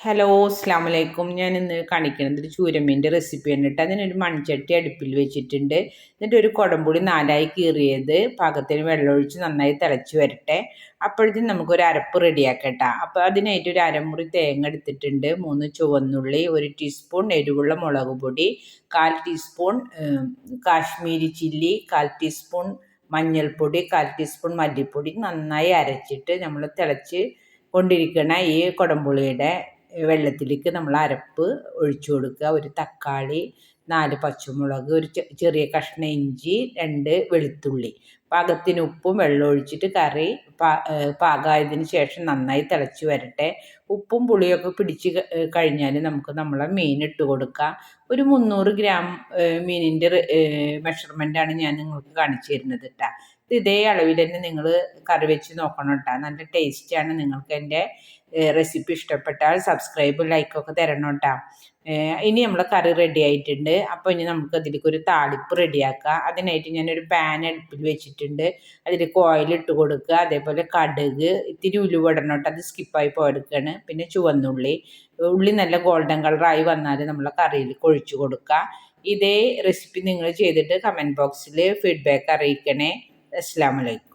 Hello അസ്സാം വലൈക്കും. ഞാൻ ഇന്ന് കാണിക്കുന്നത് ഒരു ചൂരമീൻ്റെ റെസിപ്പിയാണ് കേട്ടോ. അതിനൊരു മൺചട്ടി അടുപ്പിൽ വെച്ചിട്ടുണ്ട്. എന്നിട്ട് ഒരു കുടംപുളി നാലായി കീറിയത് പാകത്തിന് വെള്ളമൊഴിച്ച് നന്നായി തിളച്ച് വരട്ടെ. അപ്പോഴത്തേക്കും നമുക്കൊരു അരപ്പ് റെഡിയാക്കാം കേട്ടോ. അപ്പോൾ അതിനായിട്ട് ഒരു അരമുറി തേങ്ങ എടുത്തിട്ടുണ്ട്, 3 ചുവന്നുള്ളി, 1 ടീസ്പൂൺ എരിവുള്ള മുളക് പൊടി, 1/4 ടീസ്പൂൺ കാശ്മീരി ചില്ലി, 1/4 ടീസ്പൂൺ മഞ്ഞൾപ്പൊടി, 1/4 ടീസ്പൂൺ മല്ലിപ്പൊടി നന്നായി അരച്ചിട്ട് നമ്മൾ തിളച്ച് കൊണ്ടിരിക്കുന്ന ഈ കുടംപുളിയുടെ വെള്ളത്തിലേക്ക് നമ്മൾ അരപ്പ് ഒഴിച്ചു കൊടുക്കുക. ഒരു തക്കാളി, 4 പച്ചമുളക്, ഒരു ചെറിയ കഷ്ണം ഇഞ്ചി, 2 വെളുത്തുള്ളി, പാകത്തിന് ഉപ്പും വെള്ളം ഒഴിച്ചിട്ട് കറി പാകമായതിന് ശേഷം നന്നായി തിളച്ച് വരട്ടെ. ഉപ്പും പുളിയൊക്കെ പിടിച്ച് കഴിഞ്ഞാൽ നമുക്ക് നമ്മളെ മീൻ ഇട്ട് കൊടുക്കാം. ഒരു 300 ഗ്രാം മീനിൻ്റെ മെഷർമെൻറ്റാണ് ഞാൻ നിങ്ങൾക്ക് കാണിച്ചു തരുന്നത് കേട്ടോ. ഇതേ അളവിൽ തന്നെ നിങ്ങൾ കറി വെച്ച് നോക്കണം കേട്ടോ. നല്ല ടേസ്റ്റാണ്. നിങ്ങൾക്ക് എൻ്റെ റെസിപ്പി ഇഷ്ടപ്പെട്ടാൽ സബ്സ്ക്രൈബും ലൈക്കൊക്കെ തരണം കേട്ടോ. ഇനി നമ്മളെ കറി റെഡി ആയിട്ടുണ്ട്. അപ്പോൾ ഇനി നമുക്ക് അതിലേക്ക് ഒരു താളിപ്പ് റെഡിയാക്കാം. അതിനായിട്ട് ഞാനൊരു പാൻ അടുപ്പിൽ വെച്ചിട്ടുണ്ട്. അതിലേക്ക് ഓയിലിട്ട് കൊടുക്കുക. അതേപോലെ കടുക്, ഇത്തിരി ഉലുവ ഇടണം കേട്ടോ, അത് സ്കിപ്പായി പോയെടുക്കുകയാണ്. പിന്നെ ചുവന്നുള്ളി, ഉള്ളി നല്ല ഗോൾഡൻ കളറായി വന്നാൽ നമ്മളെ കറിയിലേക്ക് ഒഴിച്ചു കൊടുക്കുക. ഇതേ റെസിപ്പി നിങ്ങൾ ചെയ്തിട്ട് കമൻറ്റ് ബോക്സിൽ ഫീഡ്ബാക്ക് അറിയിക്കണേ. അസ്സലാമു അലൈക്കും.